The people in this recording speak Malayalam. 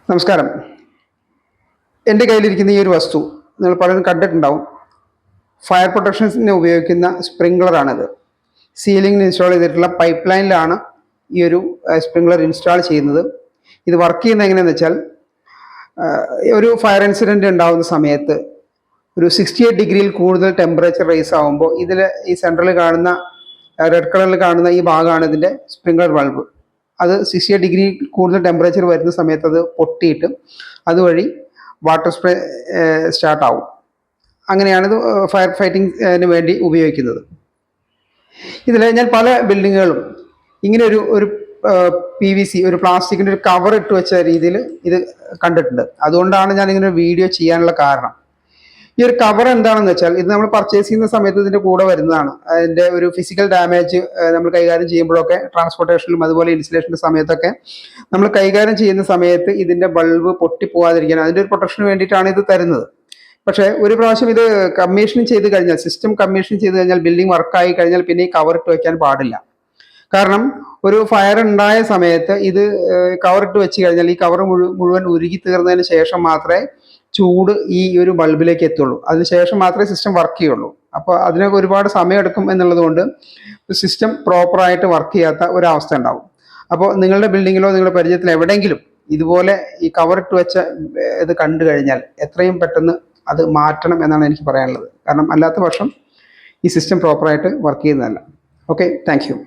നമസ്കാരം. എൻ്റെ കയ്യിലിരിക്കുന്ന ഈ ഒരു വസ്തു നിങ്ങൾ പലരും കണ്ടിട്ടുണ്ടാവും. ഫയർ പ്രൊട്ടക്ഷൻസിന് ഉപയോഗിക്കുന്ന സ്പ്രിംഗ്ലറാണിത്. സീലിംഗിൽ ഇൻസ്റ്റാൾ ചെയ്തിട്ടുള്ള പൈപ്പ് ലൈനിലാണ് ഈ ഒരു സ്പ്രിംഗ്ലർ ഇൻസ്റ്റാൾ ചെയ്യുന്നത്. ഇത് വർക്ക് ചെയ്യുന്നത് എങ്ങനെയാണെന്ന് വെച്ചാൽ, ഒരു ഫയർ ഇൻസിഡൻറ്റ് ഉണ്ടാകുന്ന സമയത്ത് ഒരു 68 ഡിഗ്രിയിൽ കൂടുതൽ ടെമ്പറേച്ചർ റൈസ് ആകുമ്പോൾ ഇതിൽ ഈ സെൻട്രൽ കാണുന്ന റെഡ് കളറിൽ കാണുന്ന ഈ ഭാഗമാണ് ഇതിൻ്റെ സ്പ്രിംഗ്ലർ ബൾബ്. അത് 68 ഡിഗ്രി കൂടുതൽ ടെമ്പറേച്ചർ വരുന്ന സമയത്ത് അത് പൊട്ടിയിട്ട് അതുവഴി വാട്ടർ സ്പ്രേ സ്റ്റാർട്ടാവും. അങ്ങനെയാണിത് ഫയർ ഫൈറ്റിങ്ങിന് വേണ്ടി ഉപയോഗിക്കുന്നത്. ഇതിൽ ഞാൻ പല ബിൽഡിങ്ങുകളും ഇങ്ങനെ ഒരു PVC ഒരു പ്ലാസ്റ്റിക്കിൻ്റെ ഒരു കവർ ഇട്ട് വെച്ച രീതിയിൽ ഇത് കണ്ടിട്ടുണ്ട്. അതുകൊണ്ടാണ് ഞാൻ ഇങ്ങനെ ഒരു വീഡിയോ ചെയ്യാനുള്ള കാരണം. ഈ ഒരു കവർ എന്താണെന്ന് വെച്ചാൽ, ഇത് നമ്മൾ പർച്ചേസ് ചെയ്യുന്ന സമയത്ത് ഇതിൻ്റെ കൂടെ വരുന്നതാണ്. അതിൻ്റെ ഒരു ഫിസിക്കൽ ഡാമേജ് നമ്മൾ കൈകാര്യം ചെയ്യുമ്പോഴൊക്കെ, ട്രാൻസ്പോർട്ടേഷനിലും അതുപോലെ ഇൻസ്റ്റലേഷൻ്റെ സമയത്തൊക്കെ നമ്മൾ കൈകാര്യം ചെയ്യുന്ന സമയത്ത് ഇതിൻ്റെ ബൾബ് പൊട്ടിപ്പോകാതിരിക്കാൻ അതിൻ്റെ ഒരു പ്രൊട്ടക്ഷന് വേണ്ടിയിട്ടാണ് ഇത് തരുന്നത്. പക്ഷേ ഒരു പ്രാവശ്യം ഇത് കമ്മീഷൻ ചെയ്ത് കഴിഞ്ഞാൽ, സിസ്റ്റം കമ്മീഷൻ ചെയ്ത് കഴിഞ്ഞാൽ, ബിൽഡിംഗ് വർക്കായി കഴിഞ്ഞാൽ പിന്നെ ഈ കവർ ഇട്ട് വയ്ക്കാൻ പാടില്ല. കാരണം ഒരു ഫയർ ഉണ്ടായ സമയത്ത് ഇത് കവർ ഇട്ട് വെച്ച് കഴിഞ്ഞാൽ ഈ കവർ മുഴുവൻ ഉരുകി തീർന്നതിന് ശേഷം മാത്രമേ ചൂട് ഈ ഒരു ബൾബിലേക്ക് എത്തുള്ളൂ. അതിനുശേഷം മാത്രമേ സിസ്റ്റം വർക്ക് ചെയ്യുള്ളൂ. അപ്പോൾ അതിനൊക്കെ ഒരുപാട് സമയമെടുക്കും എന്നുള്ളത് കൊണ്ട് സിസ്റ്റം പ്രോപ്പറായിട്ട് വർക്ക് ചെയ്യാത്ത ഒരവസ്ഥ ഉണ്ടാവും. അപ്പോൾ നിങ്ങളുടെ ബിൽഡിങ്ങിലോ നിങ്ങളുടെ പരിചയത്തിൽ എവിടെയെങ്കിലും ഇതുപോലെ ഈ കവർ ഇട്ട് വെച്ച ഇത് കണ്ടു കഴിഞ്ഞാൽ എത്രയും പെട്ടെന്ന് അത് മാറ്റണം എന്നാണ് എനിക്ക് പറയാനുള്ളത്. കാരണം അല്ലാത്ത പക്ഷം ഈ സിസ്റ്റം പ്രോപ്പറായിട്ട് വർക്ക് ചെയ്യുന്നതല്ല. Okay, thank you.